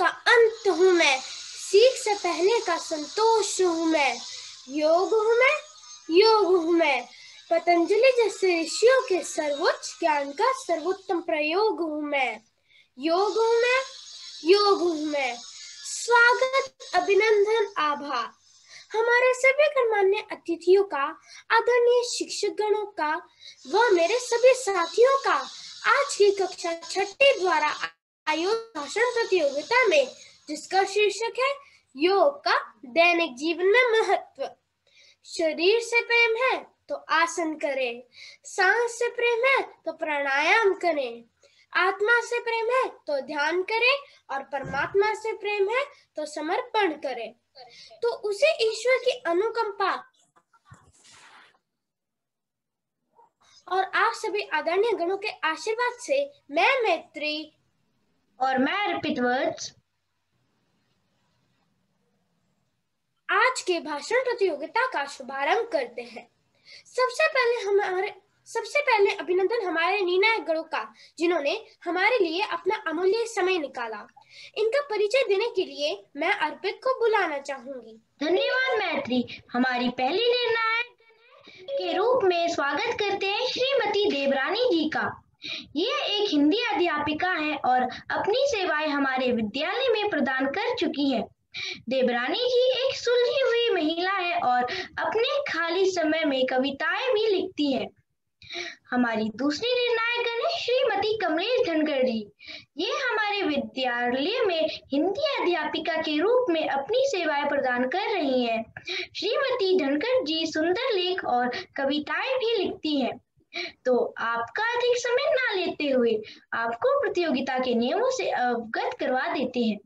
का अंत हूँ मैं, सीख से पहले का संतोष हूँ मैं। योग हूँ मैं, योग हूँ मैं, पतंजलि जैसे ऋषियों के सर्वोच्च ज्ञान का सर्वोत्तम प्रयोग हूँ मैं। योग हूँ मैं, योग हूँ मैं। स्वागत, अभिनंदन, आभार हमारे सभी गणमान्य अतिथियों का, आदरणीय शिक्षक गणों का व मेरे सभी साथियों का आज की कक्षा 6 द्वारा आयोजित भाषण प्रतियोगिता में, जिसका शीर्षक है योग का दैनिक जीवन में महत्व। शरीर से प्रेम है तो आसन करें, सांस से प्रेम है तो प्राणायाम करें, आत्मा से प्रेम है तो ध्यान करें और परमात्मा से प्रेम है तो समर्पण करें। तो उसे ईश्वर की अनुकंपा और आप सभी आदरणीय गणों के आशीर्वाद से मैं मैत्री और मैं अर्पितवत्स आज के भाषण प्रतियोगिता का शुभारंभ करते हैं। सबसे पहले अभिनंदन हमारे निर्णायक गणों का, जिन्होंने हमारे लिए अपना अमूल्य समय निकाला। इनका परिचय देने के लिए मैं अर्पित को बुलाना चाहूंगी। धन्यवाद मैत्री। हमारी पहली निर्णायक के रूप में स्वागत करते हैं श्रीमती देवरानी जी का। ये एक हिंदी अध्यापिका है और अपनी सेवाएं हमारे विद्यालय में प्रदान कर चुकी है। देवरानी जी एक सुलझी हुई महिला है और अपने खाली समय में कविताएं भी लिखती है। हमारी दूसरी निर्णायक है श्रीमती कमलेश धनखड़ जी। ये हमारे विद्यालय में हिंदी अध्यापिका के रूप में अपनी सेवाएं प्रदान कर रही हैं। श्रीमती धनखड़ जी सुंदर लेख और कविताएं भी लिखती हैं। तो आपका अधिक समय ना लेते हुए आपको प्रतियोगिता के नियमों से अवगत करवा देते हैं।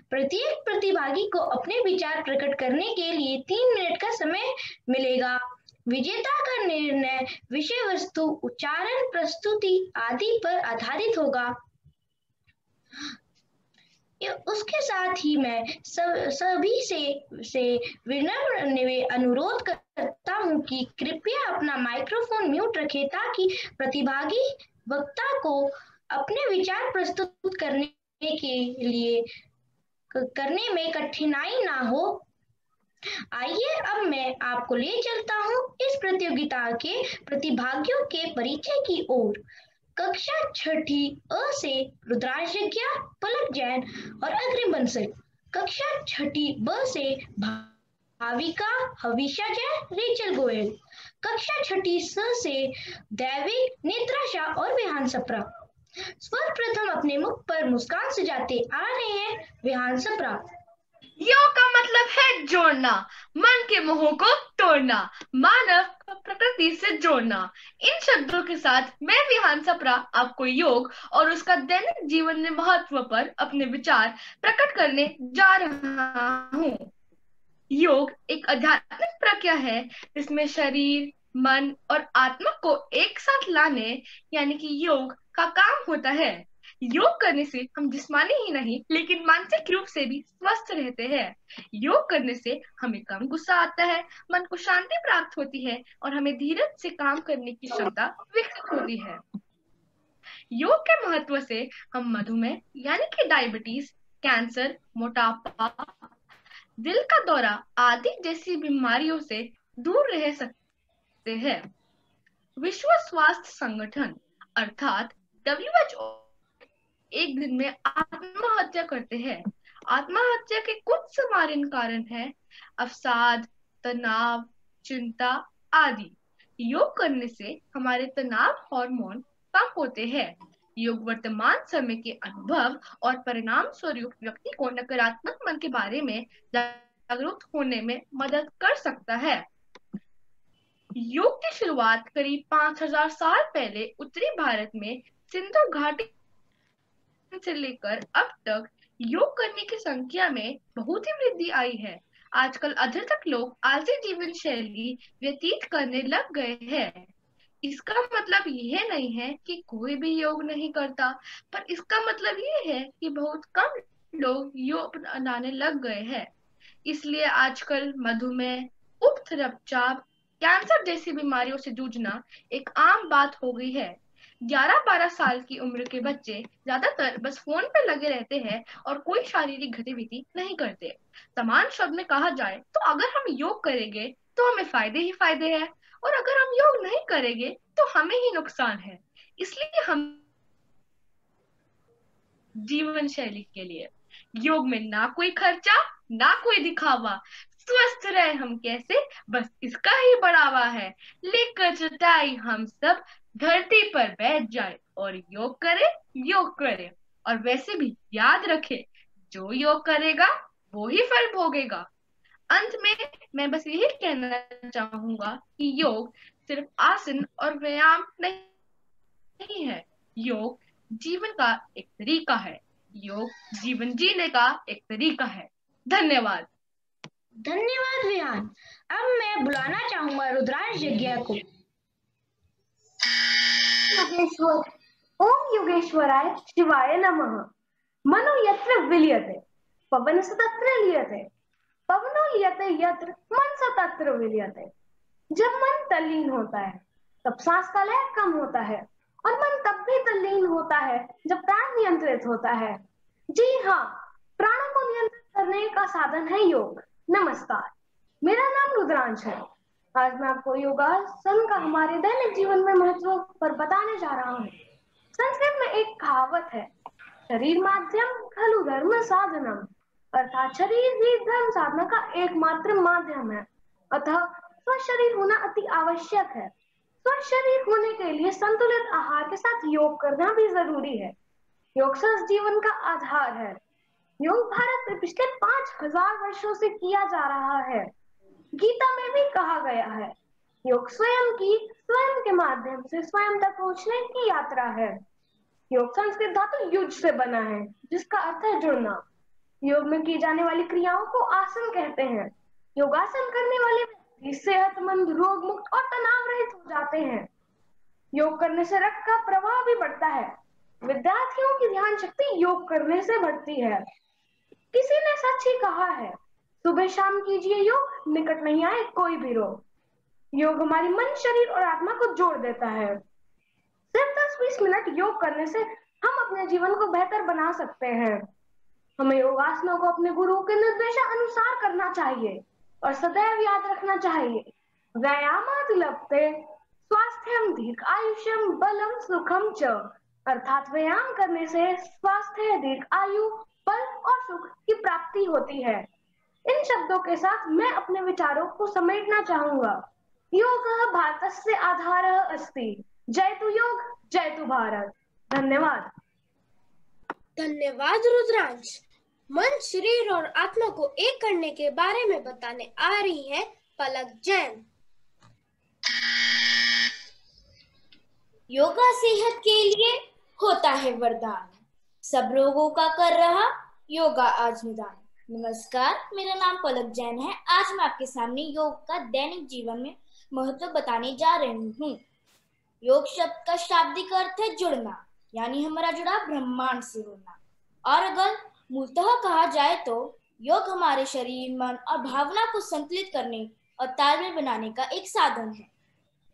प्रत्येक प्रतिभागी को अपने विचार प्रकट करने के लिए 3 मिनट का समय मिलेगा। विजेता का निर्णय विषय वस्तु, उच्चारण, प्रस्तुति आदि पर आधारित होगा। उसके साथ ही मैं सभी से विनम्र अनुरोध करता हूं कि कृपया अपना माइक्रोफोन म्यूट रखें ताकि प्रतिभागी वक्ता को अपने विचार प्रस्तुत करने में कठिनाई ना हो। आइए अब मैं आपको ले चलता हूँ इस प्रतियोगिता के प्रतिभागियों के परिचय की ओर। कक्षा 6ठी अ से रुद्राक्ष ज्ञा, पलक जैन और अग्रिम बंसल। कक्षा 6ठी ब से भाविका, हविषा जैन, रेचल गोयल। कक्षा 6ठी स से दैविक, नेत्रा शाह और विहान सप्रा। सर्वप्रथम अपने मुख पर मुस्कान सजाते आ रहे हैं विहान सप्रा। योग का मतलब है जोड़ना, मन के मोहों को तोड़ना, मानव को प्रकृति से जोड़ना। इन शब्दों के साथ मैं विहान सप्रा आपको योग और उसका दैनिक जीवन में महत्व पर अपने विचार प्रकट करने जा रहा हूँ। योग एक आध्यात्मिक प्रक्रिया है जिसमें शरीर, मन और आत्मा को एक साथ लाने यानी कि योग का काम होता है। योग करने से हम जिस्मानी ही नहीं लेकिन मानसिक रूप से भी स्वस्थ रहते हैं। योग करने से हमें कम गुस्सा आता है, मन को शांति प्राप्त होती है और हमें धीरज से काम करने की क्षमता विकसित होती है। योग के महत्व से हम मधुमेह यानी कि डायबिटीज, कैंसर, मोटापा, दिल का दौरा आदि जैसी बीमारियों से दूर रह सकते हैं। विश्व स्वास्थ्य संगठन अर्थात WHO एक दिन में आत्महत्या करते हैं। आत्महत्या के कुछ सामान्य कारण हैं अवसाद, तनाव, चिंता आदि। योग करने से हमारे तनाव हार्मोन कम होते हैं। योग वर्तमान समय के अनुभव और परिणाम स्वरूप व्यक्ति को नकारात्मक मन के बारे में जागरूक होने में मदद कर सकता है। योग की शुरुआत करीब 5000 साल पहले उत्तरी भारत में सिंधु घाटी से लेकर अब तक योग करने की संख्या में बहुत ही वृद्धि आई है। आजकल अधिकतर लोग आलसी जीवन शैली व्यतीत करने लग गए हैं। इसका मतलब यह नहीं है कि कोई भी योग नहीं करता, पर इसका मतलब यह है कि बहुत कम लोग योग अपनाने लग गए हैं। इसलिए आजकल मधुमेह, उच्च रक्तचाप, कैंसर जैसी बीमारियों से जूझना एक आम बात हो गई है। 11-12 साल की उम्र के बच्चे ज्यादातर बस फोन पे लगे रहते हैं और कोई शारीरिक गतिविधि नहीं करते। समान शब्द में कहा जाए तो अगर हम योग करेंगे तो हमें फायदे ही फायदे हैं, और अगर हम योग नहीं करेंगे तो हमें ही नुकसान है। इसलिए हम जीवन शैली के लिए योग में ना कोई खर्चा, ना कोई दिखावा, स्वस्थ रहे हम कैसे, बस इसका ही बढ़ावा है। लेकर चटाई हम सब धरती पर बैठ जाए और योग करे, योग करे। और वैसे भी याद रखे, जो योग करेगा वो ही फल भोगेगा। अंत में मैं बस यही कहना चाहूंगा कि योग सिर्फ आसन और व्यायाम नहीं है, योग जीवन का एक तरीका है, योग जीवन जीने का एक तरीका है। धन्यवाद। धन्यवाद विहान। अब मैं बुलाना चाहूंगा रुद्रांश यज्ञ को। योगेश्वर, ओम योगेश्वराय शिवाय नमः। मनो यत्र विलीयते पवनस्य तत्र लीयते, पवनो लीयते यत्र मनसा तत्र विलीयते। जब मन तल्लीन होता है तब सांस का लय कम होता है, और मन तब भी तल्लीन होता है जब प्राण नियंत्रित होता है। जी हाँ, प्राणों को नियंत्रित करने का साधन है योग। नमस्कार, मेरा नाम रुद्रांश है। आज मैं आपको योगासन का हमारे दैनिक जीवन में महत्व पर बताने जा रहा हूँ। संस्कृत में एक कहावत है, शरीर माध्यम खलु धर्म साधनम, अर्थात शरीर ही धर्म साधना का एकमात्र माध्यम है। अतः स्वस्थ शरीर होना अति आवश्यक है। स्वस्थ शरीर होने के लिए संतुलित आहार के साथ योग करना भी जरूरी है। योग स्वस्थ जीवन का आधार है। योग भारत में पिछले 5000 वर्षों से किया जा रहा है। गीता में भी कहा गया है, योग स्वयं के माध्यम से स्वयं तक पहुंचने की यात्रा है। योग संस्कृत धातु युज से बना है, जिसका अर्थ है जुड़ना। योग में की जाने वाली क्रियाओं को आसन कहते हैं। योगासन करने वाले व्यक्ति सेहतमंद, रोग मुक्त और तनाव रहित हो जाते हैं। योग करने से रक्त का प्रवाह भी बढ़ता है। विद्यार्थियों की ध्यान शक्ति योग करने से बढ़ती है। किसी ने सच ही कहा है, सुबह शाम कीजिए योग, निकट नहीं आए कोई भी रोग। योग हमारी मन, शरीर और आत्मा को जोड़ देता है। सिर्फ 10-20 मिनट योग करने से हम अपने जीवन को बेहतर बना सकते हैं। हमें योगासनों को अपने गुरु के निर्देशानुसार करना चाहिए और सदैव याद रखना चाहिए, व्यायामात् लभते स्वास्थ्यम दीर्घायुष्यम बलम सुखम च, अर्थात व्यायाम करने से स्वास्थ्य, दीर्घ आयु, बल और सुख की प्राप्ति होती है। इन शब्दों के साथ मैं अपने विचारों को समेटना चाहूंगा। योगः भारतस्य आधारः अस्ति। जय तु योग, जय तु भारत। धन्यवाद। धन्यवाद रुद्रांश। मन, शरीर और आत्मा को एक करने के बारे में बताने आ रही है पलक जैन। योगा सेहत के लिए होता है वरदान, सब रोगों का कर रहा योगा आज निदान। नमस्कार, मेरा नाम पलक जैन है। आज मैं आपके सामने योग का दैनिक जीवन में महत्व बताने जा रही हूँ। योग शब्द का शाब्दिक अर्थ है जुड़ना, यानी हमारा जुड़ाव ब्रह्मांड से होना। और अगर मूलतः कहा जाए तो योग हमारे शरीर, मन और भावना को संतुलित करने और तालमेल बनाने का एक साधन है।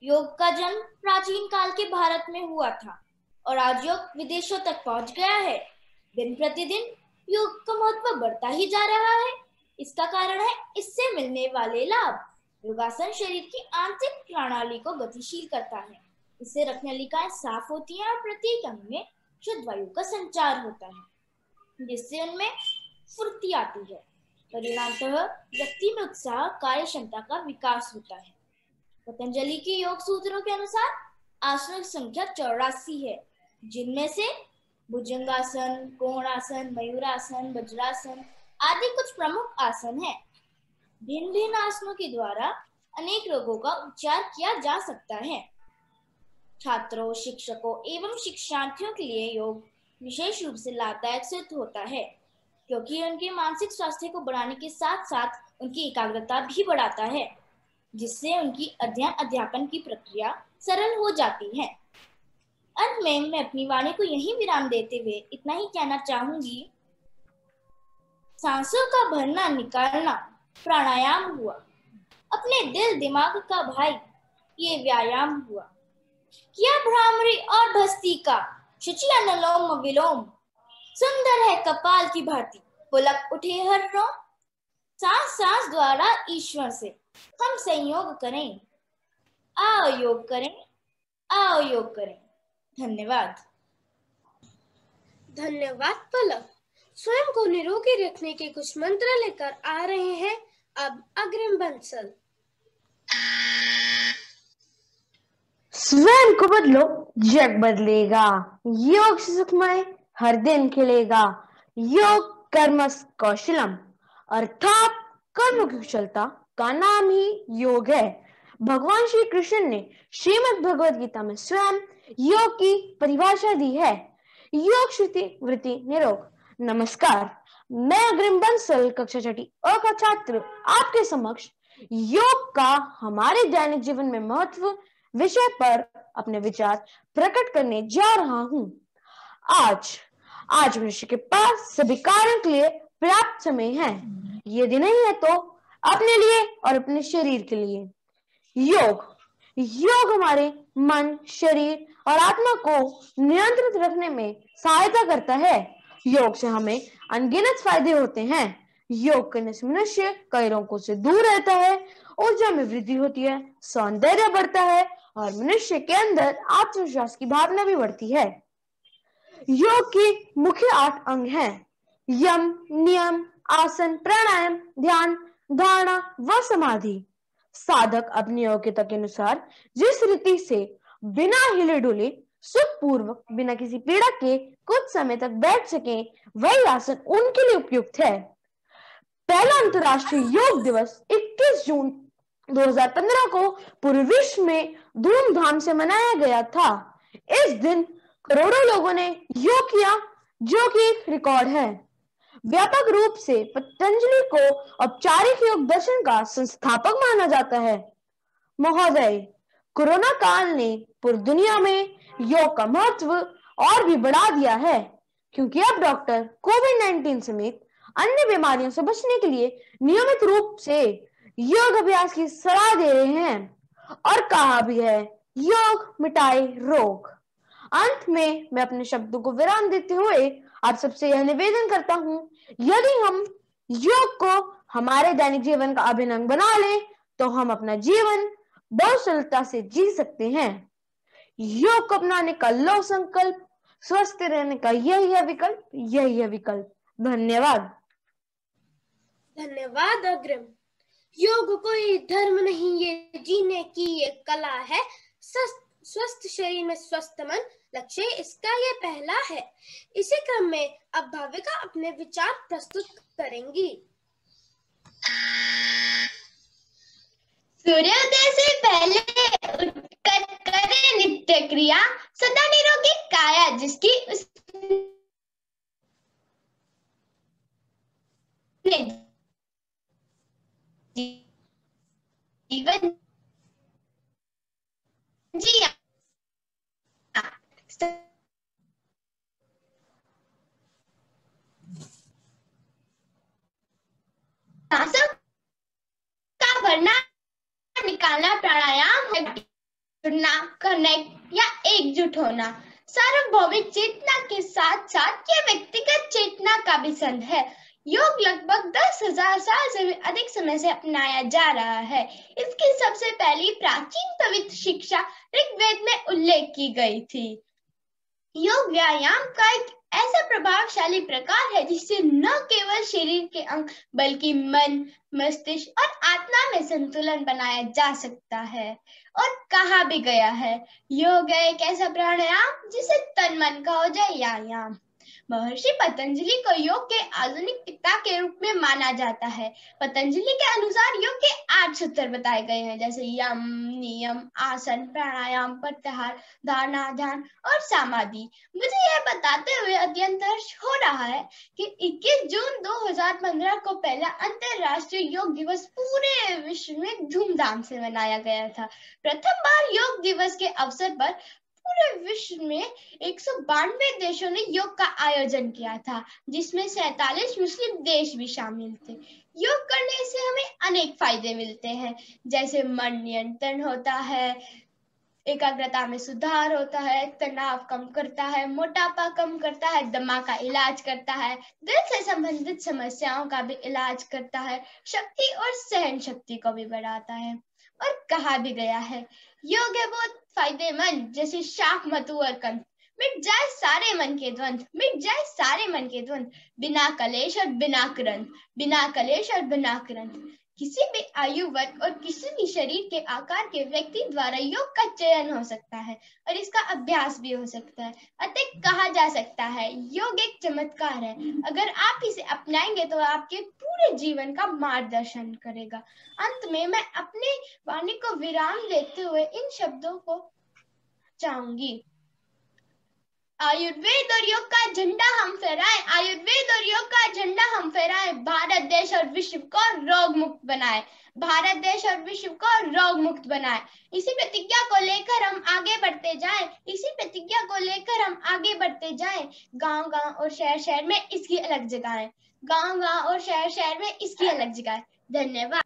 योग का जन्म प्राचीन काल के भारत में हुआ था और आज योग विदेशों तक पहुंच गया है। दिन प्रतिदिन योग का महत्व बढ़ता ही जा रहा है। इसका कारण है इससे मिलने वाले लाभ। योगासन शरीर की आंतरिक प्रणाली को गतिशील करता है। इससे रक्तनलिकाएं साफ होती हैं और प्रत्येक अंग में शुद्ध वायु का संचार होता है, जिससे उनमें फुर्ती आती है। परिणामतः व्यक्ति में उत्साह, कार्य क्षमता का विकास होता है। पतंजलि के योग सूत्रों के अनुसार आसनों की संख्या 84 है, जिनमें से भुजंगासन, कोणासन, मयूरासन, वज्रासन आदि कुछ प्रमुख आसन हैं। भिन्न भिन्न आसनों के द्वारा अनेक रोगों का उपचार किया जा सकता है। छात्रों, शिक्षकों एवं शिक्षार्थियों के लिए योग विशेष रूप से लाभदायक सिद्ध होता है, क्योंकि उनके मानसिक स्वास्थ्य को बढ़ाने के साथ साथ उनकी एकाग्रता भी बढ़ाता है, जिससे उनकी अध्ययन अध्यापन की प्रक्रिया सरल हो जाती है। अंत में मैं अपनी वाणी को यहीं विराम देते हुए इतना ही कहना चाहूंगी, सांसों का भरना निकालना प्राणायाम हुआ, अपने दिल दिमाग का भाई ये व्यायाम हुआ। या भ्रामरी और भस्त्रिका, शुचि अनुलोम विलोम, सुंदर है कपाल की भांति, पुलक उठे हर रोम। सांस सांस द्वारा ईश्वर से हम संयोग करें, आओ योग करें, आओ योग करें। धन्यवाद। धन्यवाद पलक। स्वयं को निरोगी रखने के कुछ मंत्र लेकर आ रहे हैं अब अग्रिम बंसल। स्वयं को बदलो, जग बदलेगा। योग से सुखमय हर दिन खिलेगा। योग कर्मस कौशलम, अर्थात कर्म की कुशलता का नाम ही योग है। भगवान श्री कृष्ण ने श्रीमद् भगवद गीता में स्वयं योग की परिभाषा दी है। योग श्रुति वृत्ति निरोग। नमस्कार, मैं अग्रिम बंसल कक्षा छठी अ का छात्र आपके समक्ष योग का हमारे दैनिक जीवन में महत्व विषय पर अपने विचार प्रकट करने जा रहा हूं। आज मनुष्य के पास सभी कार्यों के लिए पर्याप्त समय है, यदि नहीं है तो अपने लिए और अपने शरीर के लिए। योग हमारे मन, शरीर और आत्मा को नियंत्रित रखने में सहायता करता है। योग से हमें अनगिनत फायदे होते हैं। योग करने से मनुष्य कई रोगों से दूर रहता है, ऊर्जा में वृद्धि होती है, सौंदर्य बढ़ता है और मनुष्य के अंदर आत्मविश्वास की भावना भी बढ़ती है। योग के मुख्य 8 अंग हैं: यम, नियम, आसन, प्राणायाम, ध्यान, धारणा व समाधि। साधक अपनी योग्यता के अनुसार जिस रीति से बिना हिले डुले सुखपूर्वक बिना किसी पीड़ा के कुछ समय तक बैठ सके, वही आसन उनके लिए उपयुक्त है। पहला अंतर्राष्ट्रीय योग दिवस 21 जून 2015 को पूरे विश्व में धूमधाम से मनाया गया था। इस दिन करोड़ों लोगों ने योग किया, जो कि एक रिकॉर्ड है। व्यापक रूप से पतंजलि को औपचारिक योग दर्शन का संस्थापक माना जाता है। महोदय, कोरोना काल ने पूरी दुनिया में योग का महत्व और भी बढ़ा दिया है, क्योंकि अब डॉक्टर कोविड-19 समेत अन्य बीमारियों से बचने के लिए नियमित रूप से योग अभ्यास की सलाह दे रहे हैं और कहा भी है, योग मिटाए रोग। अंत में मैं अपने शब्दों को विराम देते हुए आप सबसे यह निवेदन करता हूं, यदि हम योग को हमारे दैनिक जीवन का अभिन्न अंग बना लें तो हम अपना जीवन बहुत सरलता से जी सकते हैं। योग को अपनाने का लो संकल्प, स्वस्थ रहने का यही है विकल्प। धन्यवाद। धन्यवाद अग्रिम। योग कोई धर्म नहीं, ये जीने की एक कला है। स्वस्थ शरीर में स्वस्थ मन, लक्ष्य इसका ये पहला है। इसी क्रम में अब भाविका अपने विचार प्रस्तुत करेंगी। सूर्योदय से पहले उठकर करें नित्य क्रिया, सदा निरोगी काया जिसकी जीवन जिया। सांसों का भरना निकालना प्राणायाम है। जुड़ना, कनेक्ट या एकजुट होना सार्वभौमिक चेतना के साथ साथ यह व्यक्तिगत चेतना का भी संघ है। योग लगभग 10,000 साल से भी अधिक समय से अपनाया जा रहा है। इसकी सबसे पहली प्राचीन पवित्र शिक्षा ऋग्वेद में उल्लेख की गई थी। योग व्यायाम का एक ऐसा प्रभावशाली प्रकार है जिससे न केवल शरीर के अंग बल्कि मन, मस्तिष्क और आत्मा में संतुलन बनाया जा सकता है। और कहा भी गया है, योग एक ऐसा प्राणायाम जिसे तन मन का हो जाए व्यायाम। महर्षि पतंजलि को योग के आधुनिक पिता के रूप में माना जाता है। पतंजलि के अनुसार योग के 8 सूत्र बताए गए हैं, जैसे यम, नियम, आसन, प्राणायाम, प्रत्याहार, धारणा, ध्यान और समाधि। मुझे यह बताते हुए अत्यंत हर्ष हो रहा है कि 21 जून 2015 को पहला अंतरराष्ट्रीय योग दिवस पूरे विश्व में धूमधाम से मनाया गया था। प्रथम बार योग दिवस के अवसर पर पूरे विश्व में 192 देशों ने योग का आयोजन किया था, जिसमें 47 मुस्लिम देश भी शामिल थे। योग करने से हमें अनेक फायदे मिलते हैं, जैसे मन नियंत्रण होता है, एकाग्रता में सुधार होता है, तनाव कम करता है, मोटापा कम करता है, दमा का इलाज करता है, दिल से संबंधित समस्याओं का भी इलाज करता है, शक्ति और सहन शक्ति को भी बढ़ाता है। और कहा भी गया है, योग है बहुत फायदेमंद, जैसे शाख मधु और कंठ। मिट जाए सारे मन के द्वंद, मिट जाए सारे मन के द्वंद, बिना कलेश और बिना क्रंथ, बिना कलेश और बिना क्रंथ। किसी भी आयु वर्ग और किसी भी शरीर के आकार के व्यक्ति द्वारा योग का चयन हो सकता है और इसका अभ्यास भी हो सकता है। अतः कहा जा सकता है, योग एक चमत्कार है। अगर आप इसे अपनाएंगे तो आपके पूरे जीवन का मार्गदर्शन करेगा। अंत में मैं अपने वाणी को विराम देते हुए इन शब्दों को चाहूंगी। आयुर्वेद और योग का झंडा हम फहराएं, आयुर्वेद और योग का झंडा हम फहराएं, भारत देश और विश्व को रोग मुक्त बनाए, भारत देश और विश्व को रोग मुक्त बनाए। इसी प्रतिज्ञा को लेकर हम आगे बढ़ते जाएं, इसी प्रतिज्ञा को लेकर हम आगे बढ़ते जाएं। गांव-गांव और शहर-शहर में इसकी अलग जगह है, गांव-गांव और शहर-शहर में इसकी अलग जगह है। धन्यवाद।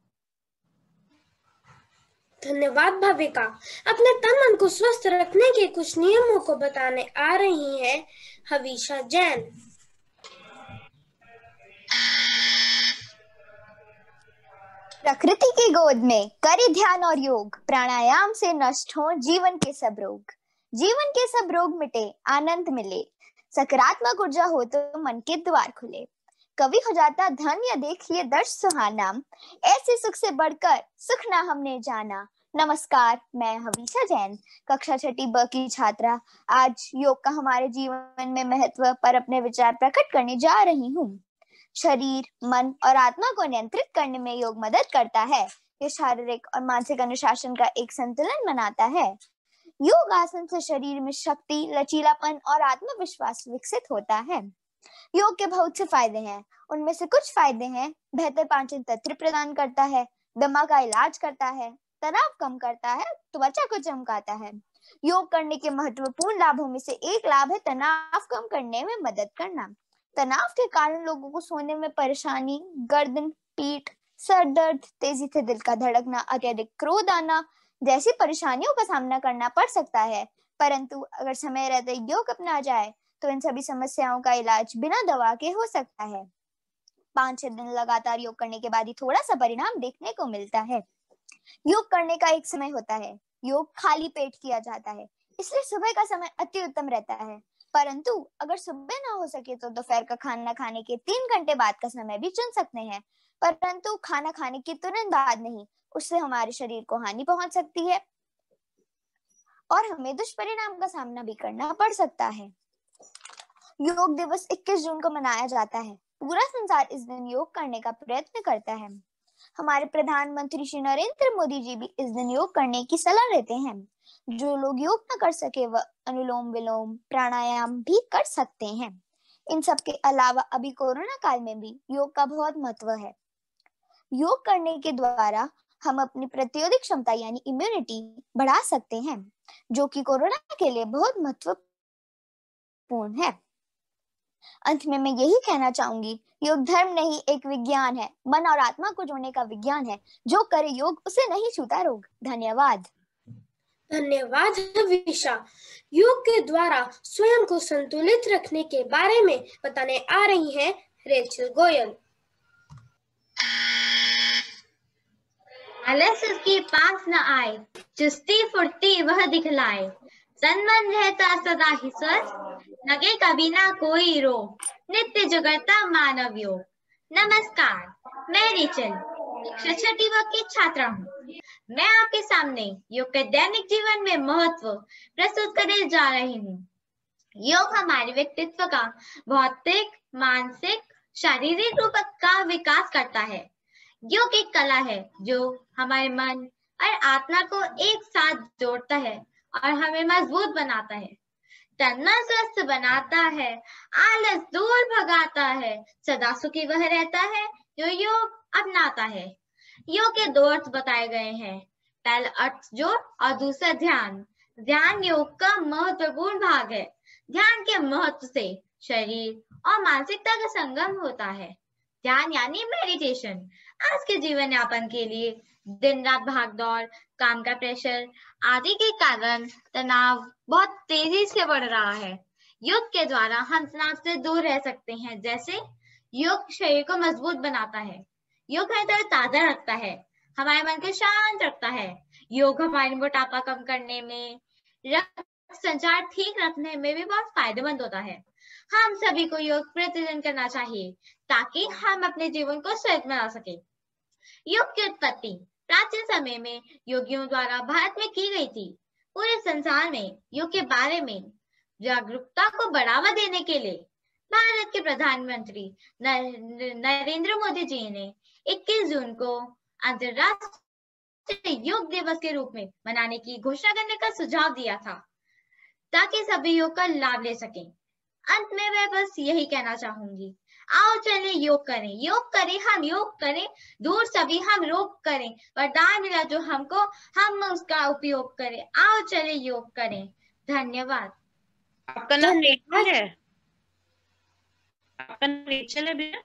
धन्यवाद भाविका। अपने तन मन को स्वस्थ रखने के कुछ नियमों को बताने आ रही हैं हवीशा जैन। प्रकृति की गोद में करे ध्यान और योग, प्राणायाम से नष्ट हो जीवन के सब रोग, जीवन के सब रोग मिटे, आनंद मिले, सकारात्मक ऊर्जा हो तो मन के द्वार खुले। कवि हो जाता धन्य देखिए दर्श सुहाना, ऐसे सुख से बढ़कर सुख ना हमने जाना। नमस्कार, मैं हवीशा जैन, कक्षा 6 ब की छात्रा, आज योग का हमारे जीवन में महत्व पर अपने विचार प्रकट करने जा रही हूँ। शरीर, मन और आत्मा को नियंत्रित करने में योग मदद करता है। ये शारीरिक और मानसिक अनुशासन का एक संतुलन बनाता है। योग आसन से शरीर में शक्ति, लचीलापन और आत्मविश्वास विकसित होता है। योग के बहुत से फायदे हैं, उनमें से कुछ फायदे हैं। बेहतर पाचन तंत्र प्रदान करता है, दमा का इलाज करता है, तनाव कम करता है, त्वचा को चमकाता है। योग करने के महत्वपूर्ण लाभों में से एक लाभ है तनाव कम करने में मदद करना। तनाव के कारण लोगों को सोने में परेशानी, गर्दन, पीठ, सर दर्द, तेजी से दिल का धड़कना, अत्यधिक क्रोध आना जैसी परेशानियों का सामना करना पड़ सकता है। परंतु अगर समय रहते योग अपना जाए तो इन सभी समस्याओं का इलाज बिना दवा के हो सकता है। 5-6 दिन लगातार योग करने के बाद ही थोड़ा सा परिणाम देखने को मिलता है। योग करने का एक समय होता है, योग खाली पेट किया जाता है, इसलिए सुबह का समय अति उत्तम रहता है। परंतु अगर सुबह ना हो सके तो दोपहर का खाना खाने के 3 घंटे बाद का समय भी चुन सकते हैं, परंतु खाना खाने के तुरंत बाद नहीं, उससे हमारे शरीर को हानि पहुंच सकती है और हमें दुष्परिणाम का सामना भी करना पड़ सकता है। योग दिवस 21 जून को मनाया जाता है। पूरा संसार इस दिन योग करने का प्रयत्न करता है। हमारे प्रधानमंत्री श्री नरेंद्र मोदी जी भी इस दिन योग करने की सलाह देते हैं। जो लोग योग न कर सके वह अनुलोम विलोम, प्राणायाम भी कर सकते हैं। इन सब के अलावा अभी कोरोना काल में भी योग का बहुत महत्व है। योग करने के द्वारा हम अपनी प्रतिरोधक क्षमता यानी इम्यूनिटी बढ़ा सकते हैं, जो कि कोरोना के लिए बहुत महत्वपूर्ण है। अंत में मैं यही कहना चाहूंगी, योग धर्म नहीं एक विज्ञान है, मन और आत्मा को जोड़ने का विज्ञान है। जो करे योग उसे नहीं छूता रोग। धन्यवाद। धन्यवाद हवीशा। योग के द्वारा स्वयं को संतुलित रखने के बारे में बताने आ रही हैं रेचल गोयल। आलस उसके पास न आए, चुस्ती फुर्ती वह दिखलाए, तन मन रहता सदा ही स्वस्थ, लगे कभी ना कोई रोग, नित्य जुगरता मानव योग। नमस्कार, मैं रेचल, कक्षा 6 की छात्रा हूँ। मैं आपके सामने योग के दैनिक जीवन में महत्व प्रस्तुत करने जा रही हूँ। योग हमारे व्यक्तित्व का भौतिक, मानसिक, शारीरिक रूप का विकास करता है। योग एक कला है जो हमारे मन और आत्मा को एक साथ जोड़ता है और हमें मजबूत बनाता है, तन स्वस्थ बनाता है, आलस दूर भगाता है, सदा सुखी वह रहता है जो योग अपनाता है। योग के 2 अर्थ बताए गए हैं, पहला अर्थ जोड़ और दूसरा ध्यान। ध्यान योग का महत्वपूर्ण भाग है। ध्यान के महत्व से शरीर और मानसिकता का संगम होता है। ध्यान यानी मेडिटेशन। आज के जीवन यापन के लिए दिन रात भागदौड़, काम का प्रेशर आदि के कारण तनाव बहुत तेजी से बढ़ रहा है। योग के द्वारा हम तनाव से दूर रह सकते हैं। जैसे योग शरीर को मजबूत बनाता है, योग हमें ताजा रखता है, हमारे मन को शांत रखता है। योग हमारी मोटापा कम करने में, रक्त संचार ठीक रखने में भी बहुत फायदेमंद होता है। हम सभी को योग प्रतिदिन करना चाहिए ताकि हम अपने जीवन को स्वस्थ बना सके। योग की उत्पत्ति प्राचीन समय में योगियों द्वारा भारत में की गई थी। पूरे संसार में योग के बारे में जागरूकता को बढ़ावा देने के लिए भारत के प्रधानमंत्री नरेंद्र मोदी जी ने 21 जून को अंतर्राष्ट्रीय योग दिवस के रूप में मनाने की घोषणा करने का सुझाव दिया था ताकि सभी योग का लाभ ले सकें। अंत में मैं बस यही कहना चाहूंगी, आओ चले योग करें, हम योग करें, दूर सभी हम रोग करें, वरदान मिला जो हमको, हम उसका उपयोग करें। आओ चले योग करें। धन्यवाद। आपका नाम रेचल है? आपका नाम रेचल है भैया?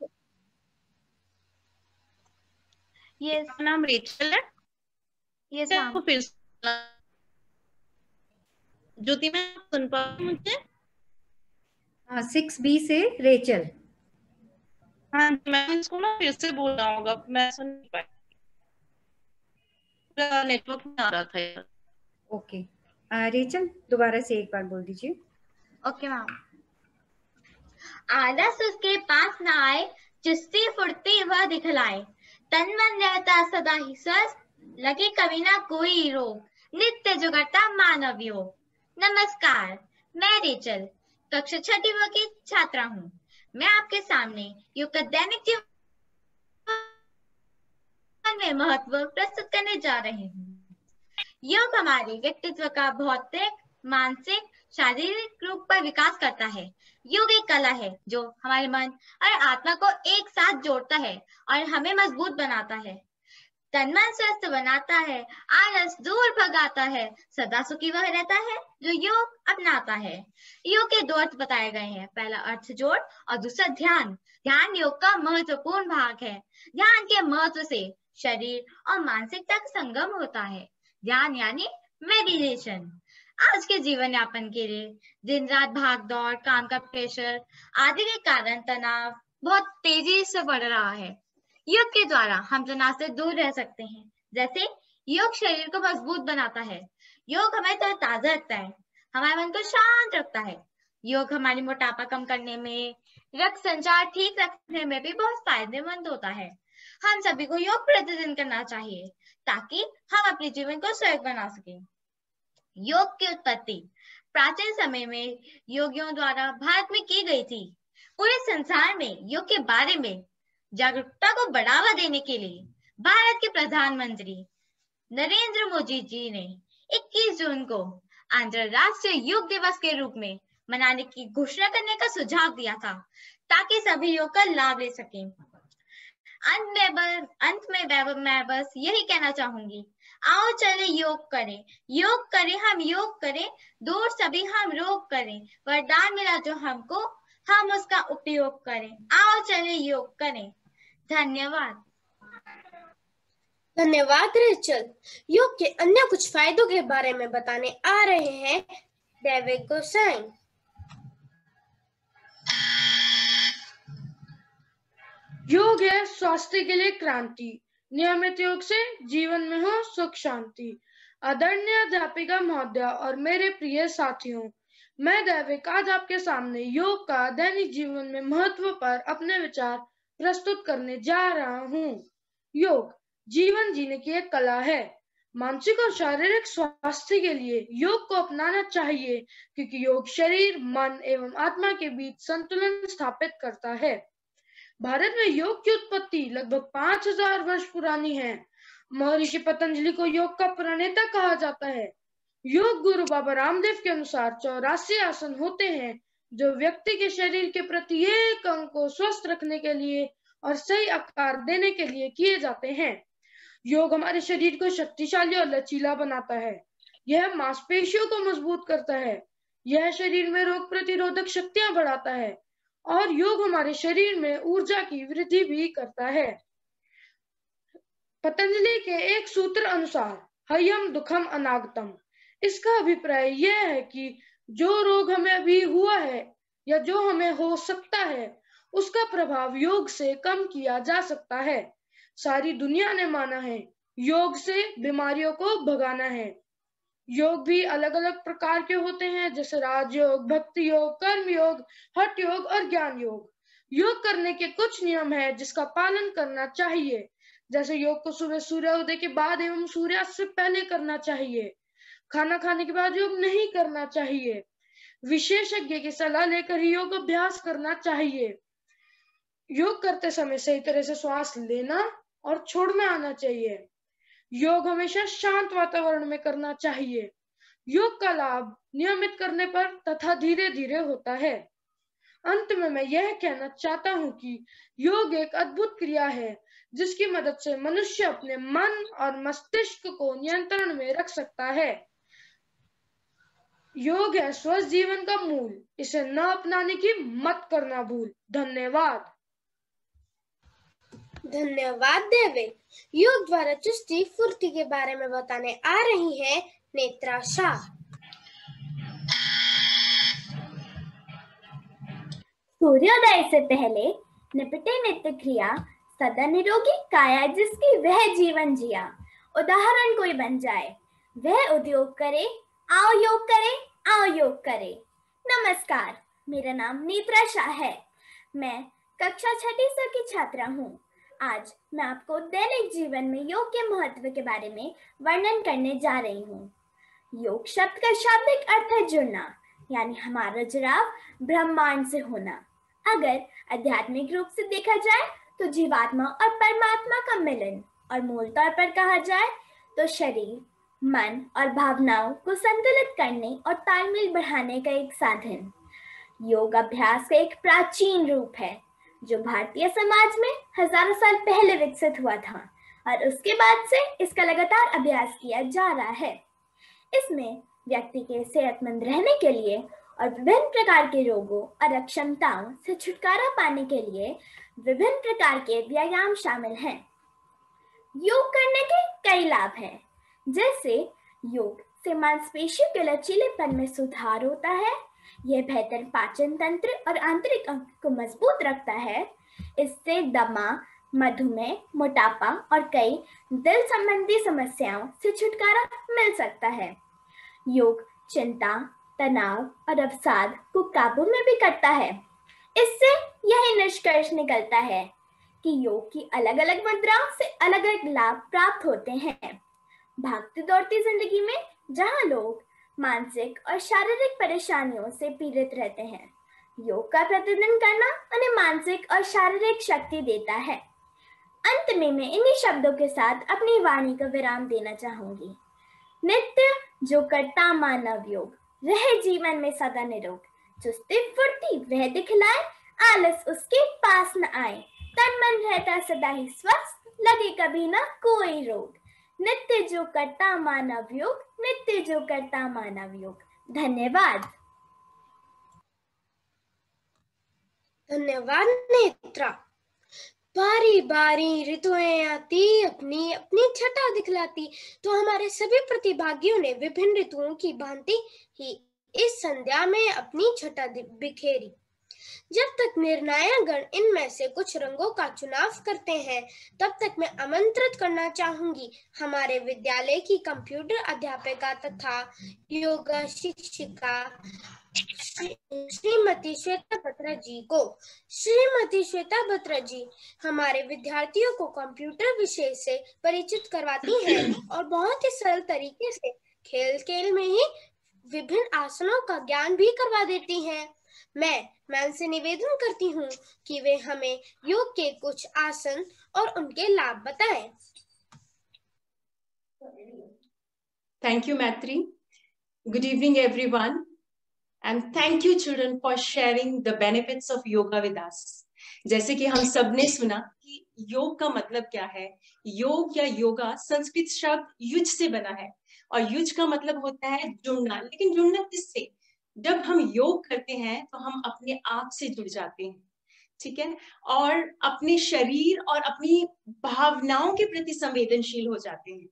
यस, आपका नाम रेचल है? Yes ma'am. फिर ज्योति मैम सुन पाओ मुझे? 6B से रेचल। हाँ मैम, इसको ना फिर से बोलना होगा, मैं सुन नहीं पाई, पूरा नेटवर्क में आ रहा था यार। ओके रेचल, दोबारा से एक बार बोल दीजिए। Okay ma'am. आलस उसके पास न आए, चुस्ती फुर्ती वह दिखलाए, तन मन रहता सदा ही स्वस्थ, लगे कभी ना कोई रोग, नित्य जो करता मानव योग। नमस्कार, मैं रेचल कक्षा 6वीं की छात्रा हूँ। मैं आपके सामने योग का दैनिक जीवन में महत्व प्रस्तुत करने जा रही हूँ। योग हमारे व्यक्तित्व का भौतिक, मानसिक, शारीरिक रूप पर विकास करता है। योग एक कला है जो हमारे मन और आत्मा को एक साथ जोड़ता है और हमें मजबूत बनाता है, तन मन स्वस्थ बनाता है, आलस दूर भगाता है, सदा सुखी वह रहता है जो योग अपनाता है। योग के 2 अर्थ बताए गए हैं, पहला अर्थ जोड़ और दूसरा ध्यान। ध्यान योग का महत्वपूर्ण भाग है। ध्यान के महत्व से शरीर और मानसिकता का संगम होता है। ध्यान यानी मेडिटेशन। आज के जीवन यापन के लिए दिन रात भाग दौड़, काम का प्रेशर आदि के कारण तनाव बहुत तेजी से बढ़ रहा है। योग के द्वारा हम तनाव से दूर रह सकते हैं। जैसे योग शरीर को मजबूत बनाता है, योग हमें ताजा रखता है, हमारे मन को शांत रखता है। योग हमारी मोटापा कम करने में, रक्त संचार ठीक रखने में भी बहुत फायदेमंद होता है। हम सभी को योग प्रतिदिन करना चाहिए ताकि हम अपने जीवन को स्वस्थ बना सकें। योग की उत्पत्ति प्राचीन समय में योगियों द्वारा भारत में की गई थी। पूरे संसार में योग के बारे में जागरूकता को बढ़ावा देने के लिए भारत के प्रधानमंत्री नरेंद्र मोदी जी ने 21 जून को अंतर्राष्ट्रीय योग दिवस के रूप में मनाने की घोषणा करने का सुझाव दिया था ताकि सभी योग का लाभ ले सकें। अंत में मैं बस यही कहना चाहूंगी, आओ चले योग करें, हम योग करें, दूर सभी हम रोग करें, वरदान मिला जो हमको, हम उसका उपयोग करें। आओ चले योग करें। धन्यवाद। धन्यवाद रेचल। योग के अन्य कुछ फायदों के बारे में बताने आ रहे हैं दैविक गोसाई। योग है स्वास्थ्य के लिए क्रांति। नियमित योग से जीवन में हो सुख शांति। आदरणीय अध्यापिका महोदया और मेरे प्रिय साथियों, मैं दैविक आज आपके सामने योग का दैनिक जीवन में महत्व पर अपने विचार प्रस्तुत करने जा रहा हूँ। योग जीवन जीने की एक कला है। मानसिक और शारीरिक स्वास्थ्य के लिए योग को अपनाना चाहिए क्योंकि योग शरीर, मन एवं आत्मा के बीच संतुलन स्थापित करता है। भारत में योग की उत्पत्ति लगभग 5000 वर्ष पुरानी है। महर्षि पतंजलि को योग का प्रणेता कहा जाता है। योग गुरु बाबा रामदेव के अनुसार 84 आसन होते हैं जो व्यक्ति के शरीर के प्रत्येक अंग को स्वस्थ रखने के लिए और सही आकार देने के लिए किए जाते हैं। योग हमारे शरीर को शक्तिशाली और लचीला बनाता है। यह मांसपेशियों को मजबूत करता है। यह शरीर में रोग प्रतिरोधक शक्तियां बढ़ाता है और योग हमारे शरीर में ऊर्जा की वृद्धि भी करता है। पतंजलि के एक सूत्र अनुसार हयम दुखम अनागतम, इसका अभिप्राय यह है कि जो रोग हमें अभी हुआ है या जो हमें हो सकता है उसका प्रभाव योग से कम किया जा सकता है। सारी दुनिया ने माना है योग से बीमारियों को भगाना है। योग भी अलग अलग प्रकार के होते हैं, जैसे राजयोग, भक्ति योग, कर्म योग, हठ योग और ज्ञान योग। योग करने के कुछ नियम है जिसका पालन करना चाहिए, जैसे योग को सुबह सूर्योदय के बाद एवं सूर्यास्त से पहले करना चाहिए। खाना खाने के बाद योग नहीं करना चाहिए। विशेषज्ञ की सलाह लेकर ही योग अभ्यास करना चाहिए। योग करते समय सही तरह से श्वास लेना और छोड़ना आना चाहिए। योग हमेशा शांत वातावरण में करना चाहिए। योग का लाभ नियमित करने पर तथा धीरे धीरे होता है। अंत में मैं यह कहना चाहता हूं कि योग एक अद्भुत क्रिया है जिसकी मदद से मनुष्य अपने मन और मस्तिष्क को नियंत्रण में रख सकता है। योग है स्वस्थ जीवन का मूल, इसे न अपनाने की मत करना भूल। धन्यवाद। धन्यवाद देवे। योग द्वारा चुस्ती फुर्ती के बारे में बताने आ रही है नेत्रा शाह। सूर्योदय से पहले निपटे नित्य क्रिया, सदा निरोगी काया जिसकी वह जीवन जिया। उदाहरण कोई बन जाए वह उद्योग करे, आओ योग करे, आओ योग करे। नमस्कार, मेरा नाम नेत्रा शाह है। मैं कक्षा 6ठी स की छात्रा हूँ। आज मैं आपको दैनिक जीवन में योग के महत्व के बारे में वर्णन करने जा रही हूँ। योग शब्द का शाब्दिक अर्थ है जुड़ना, यानी हमारा जुड़ाव ब्रह्मांड से होना। अगर आध्यात्मिक रूप से देखा जाए तो जीवात्मा और परमात्मा का मिलन, और मूल तौर पर कहा जाए तो शरीर, मन और भावनाओं को संतुलित करने और तालमेल बढ़ाने का एक साधन। योग अभ्यास का एक प्राचीन रूप है जो भारतीय समाज में हजारों साल पहले विकसित हुआ था और उसके बाद से इसका लगातार अभ्यास किया जा रहा है। इसमें व्यक्ति के सेहतमंद रहने के लिए और विभिन्न प्रकार के रोगों और अक्षमताओं से छुटकारा पाने के लिए विभिन्न प्रकार के व्यायाम शामिल हैं। योग करने के कई लाभ हैं, जैसे योग से मांसपेशियों के लचीलेपन में सुधार होता है। यह बेहतर पाचन तंत्र और आंतरिक अंग को मजबूत रखता है। इससे दमा, मधुमेह, मोटापा और कई दिल संबंधी समस्याओं से छुटकारा मिल सकता है। योग चिंता, तनाव और अवसाद को काबू में भी करता है। इससे यही निष्कर्ष निकलता है कि योग की अलग अलग मुद्राओं से अलग अलग लाभ प्राप्त होते हैं। भागती दौड़ती जिंदगी में जहां लोग मानसिक और शारीरिक परेशानियों से पीड़ित रहते हैं, योग का प्रतिदिन करना उन्हें मानसिक और शारीरिक शक्ति देता है। अंत में मैं इन्हीं शब्दों के साथ अपनी वाणी को विराम देना चाहूंगी। नित्य जो करता मानव योग, रहे जीवन में सदा निरोग। चुस्ती फुर्ती वह दिखलाए, आलस उसके पास न आए। तन मन रहता सदा ही स्वस्थ, लगे कभी न कोई रोग। नित्य जो करता मानव योग, नित्य जो करता मानव योग। धन्यवाद। धन्यवाद नेत्रा। बारी बारी ऋतुएं आती, अपनी अपनी छटा दिखलाती, तो हमारे सभी प्रतिभागियों ने विभिन्न ऋतुओं की भांति ही इस संध्या में अपनी छटा बिखेरी। जब तक निर्णायक गण इनमें से कुछ रंगों का चुनाव करते हैं, तब तक मैं आमंत्रित करना चाहूंगी हमारे विद्यालय की कंप्यूटर अध्यापिका तथा योगा शिक्षिका श्रीमती श्वेता बत्रा जी को। श्रीमती श्वेता बत्रा जी हमारे विद्यार्थियों को कंप्यूटर विषय से परिचित करवाती हैं और बहुत ही सरल तरीके से खेल खेल में ही विभिन्न आसनों का ज्ञान भी करवा देती हैं। मैं उनसे निवेदन करती हूँ कि वे हमें योग के कुछ आसन और उनके लाभ बताएं। Thank you, Matri. Good evening, everyone. And thank you, children, for sharing the benefits of yoga with us. जैसे कि हम सब ने सुना कि योग का मतलब क्या है। योग या योगा संस्कृत शब्द युज से बना है और युज का मतलब होता है जुड़ना। लेकिन जुड़ना किससे? जब हम योग करते हैं तो हम अपने आप से जुड़ जाते हैं, ठीक है, और अपने शरीर और अपनी भावनाओं के प्रति संवेदनशील हो जाते हैं।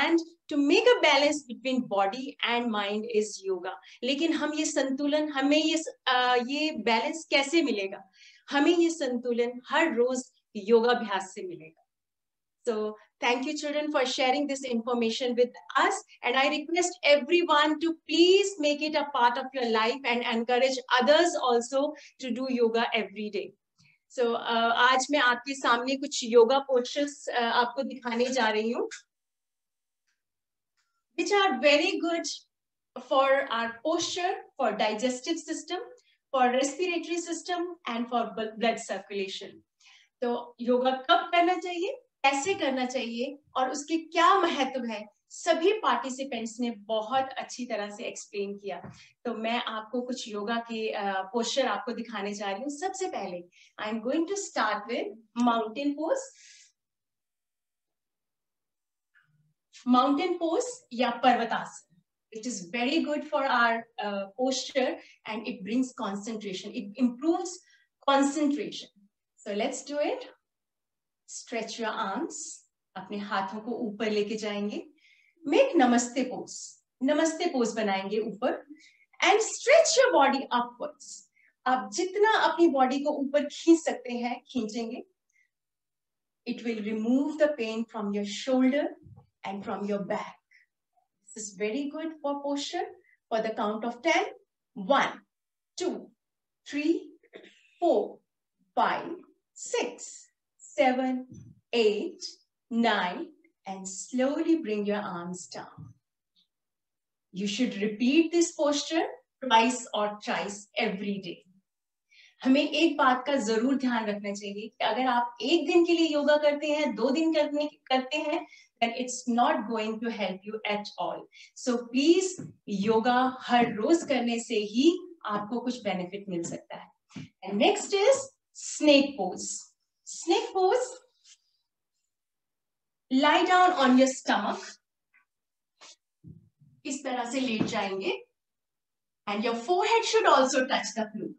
And to make a balance between body and mind is yoga. लेकिन हम ये संतुलन, हमें ये बैलेंस कैसे मिलेगा? हमें ये संतुलन हर रोज योगाभ्यास से मिलेगा। So thank you children for sharing this information with us, and I request everyone to please make it a part of your life and encourage others also to do yoga every day. So आज मैं आपके सामने कुछ yoga postures आपको दिखाने जा रही हूँ, which are very good for our posture, for digestive system, for respiratory system and for blood circulation. तो योगा कब करना चाहिए, कैसे करना चाहिए और उसके क्या महत्व है, सभी पार्टिसिपेंट्स ने बहुत अच्छी तरह से एक्सप्लेन किया। तो मैं आपको कुछ योगा के पोस्चर आपको दिखाने जा रही हूँ। सबसे पहले I am going to start with mountain pose. Mountain pose या parvatasana, it is very good for our posture and it brings concentration, it improves concentration. So let's do it. Stretch your arms, अपने हाथों को ऊपर लेके जाएंगे। Make नमस्ते pose, नमस्ते pose बनाएंगे ऊपर। And stretch your body upwards. आप जितना अपनी बॉडी को ऊपर खींच सकते हैं खींचेंगे। It will remove the pain from your shoulder and from your back. This is very good for posture. For the count of 10, 1, 2, 3, 4, 5, 6, 7, 8, 9, and slowly bring your arms down. You should repeat this posture twice or thrice every day. हमें एक बात का जरूर ध्यान रखना चाहिए कि अगर आप एक दिन के लिए योगा करते हैं, 2 दिन करते हैं, then it's not going to help you at all. So please, yoga हर रोज करने से ही आपको कुछ बेनिफिट मिल सकता है। And next is snake pose. Snake pose. Lie down on your stomach. इस तरह से लेट जाएंगे and your forehead should also touch the floor.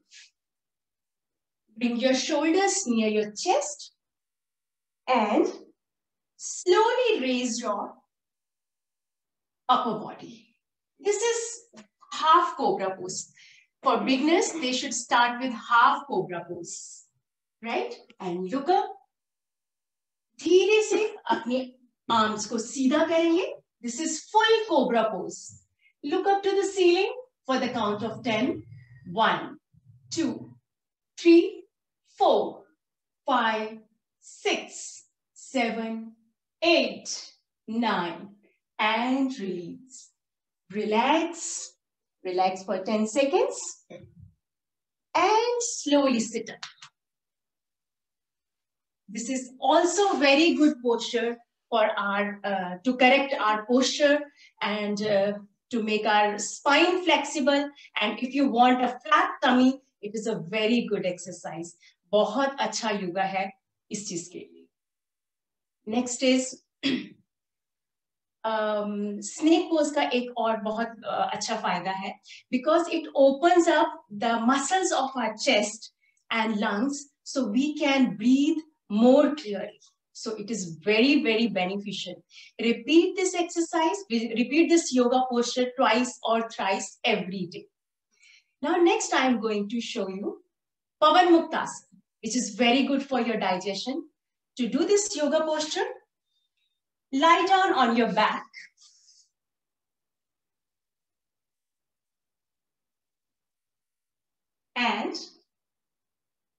Bring your shoulders near your chest and slowly raise your upper body. This is half cobra pose. For beginners, they should start with half cobra pose. Right? And look up. धीरे से अपने arms को सीधा करेंगे। This is full cobra pose. Look up to the ceiling for the count of 10. 1, 2, 3, 4, 5, 6, 7, 8, 9, and release. Relax. Relax for 10 seconds. And slowly sit up. This is also very good posture for our to correct our posture and to make our spine flexible. And if you want a flat tummy, it is a very good exercise. बहुत अच्छा योगा है इस चीज के लिए। Next is snake pose का एक और बहुत अच्छा फायदा है, because it opens up the muscles of our chest and lungs, so we can breathe more clearly. So it is very, very beneficial. Repeat this exercise, repeat this yoga posture twice or thrice every day. Now next I am going to show you Pavan Muktasana, which is very good for your digestion. To do this yoga posture, lie down on your back. And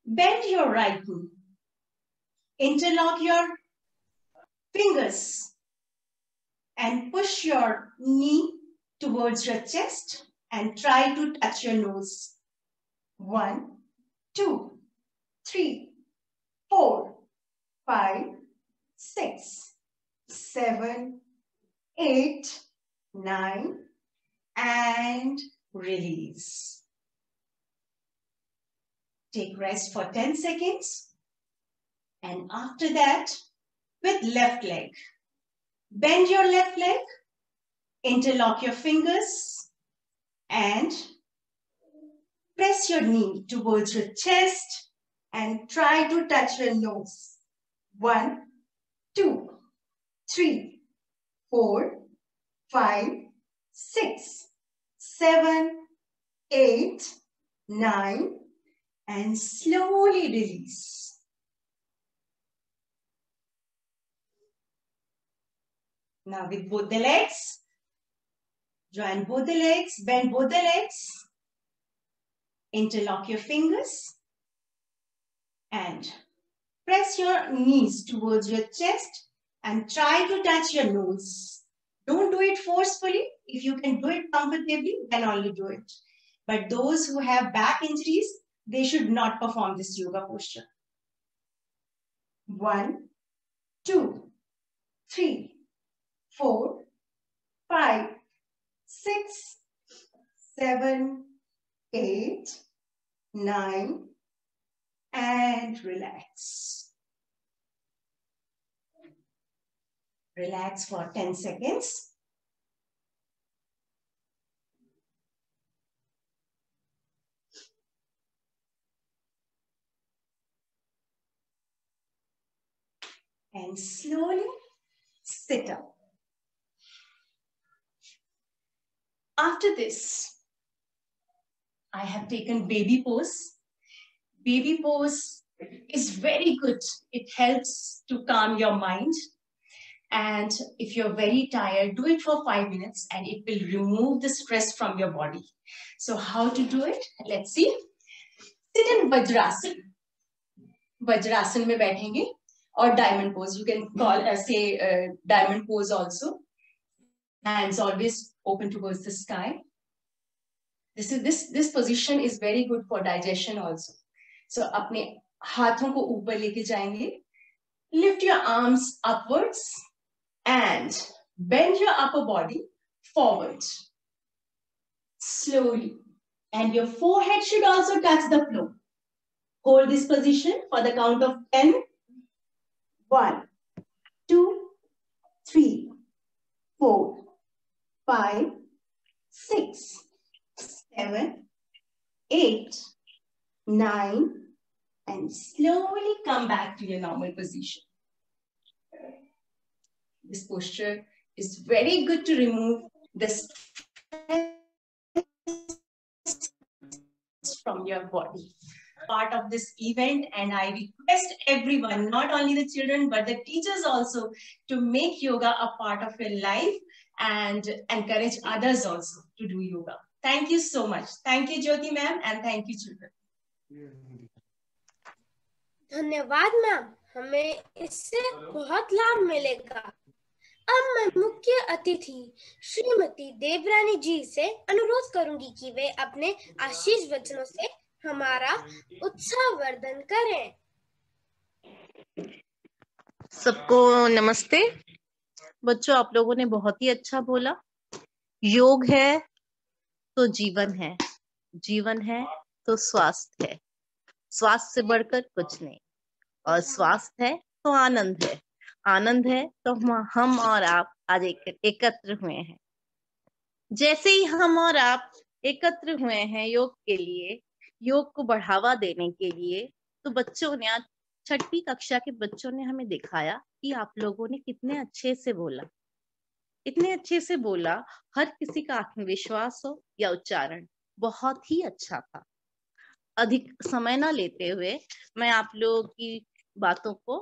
bend your right knee. Interlock your fingers and push your knee towards your chest and try to touch your nose. 1, 2, 3, 4, 5, 6, 7, 8, 9, and release. Take rest for 10 seconds. And after that, with left leg, bend your left leg, interlock your fingers, and Press your knee towards your chest and try to touch your nose. 1, 2, 3, 4, 5, 6, 7, 8, 9, and slowly release. Now with both the legs, join both the legs, bend both the legs, interlock your fingers, and press your knees towards your chest and try to touch your nose. Don't do it forcefully. If you can do it comfortably, then only do it. But those who have back injuries, they should not perform this yoga posture. 1, 2, 3, 4, 5, 6, 7, 8, 9, and relax. Relax for 10 seconds. And slowly sit up. After this, I have taken baby pose. Baby pose is very good. It helps to calm your mind. And if you're very tired, do it for 5 minutes and it will remove the stress from your body. So how to do it? Let's see. Sit in Vajrasan. Vajrasan में बैठेंगे or diamond pose. You can call diamond pose also. Hands always open towards the sky. This position is very good for digestion also. So अपने हाथों को ऊपर लेके जाएंगे. Lift your arms upwards and bend your upper body forward. Slowly. And your forehead should also touch the floor. Hold this position for the count of 10. 1, 2, 3, 4, 5, 6, 7, 8, 9, and slowly come back to your normal position. This posture is very good to remove the stress from your body. Part of this event, and I request everyone, not only the children but the teachers also, to make yoga a part of your life and encourage others also to do yoga. Thank you so much. Thank you, Jyoti ma'am, and thank you, children. धन्यवाद ma'am, हमें इससे बहुत लाभ मिलेगा। अब मैं मुख्य अतिथि श्रीमती देवरानी जी से अनुरोध करूंगी कि वे अपने आशीष वचनों से हमारा उत्साहवर्धन करें। सबको नमस्ते। बच्चों, आप लोगों ने बहुत ही अच्छा बोला। योग है तो जीवन है, जीवन है तो स्वास्थ्य है, स्वास्थ्य से बढ़कर कुछ नहीं, और स्वास्थ्य है तो आनंद है, आनंद है तो हम और आप आज एकत्र हुए हैं। जैसे ही हम और आप एकत्र हुए हैं योग के लिए, योग को बढ़ावा देने के लिए, तो बच्चों ने आज 6वीं कक्षा के बच्चों ने हमें दिखाया कि आप लोगों ने कितने अच्छे से बोला, इतने अच्छे से बोला। हर किसी का आत्मविश्वास हो या उच्चारण बहुत ही अच्छा था। अधिक समय ना लेते हुए मैं आप लोगों की बातों को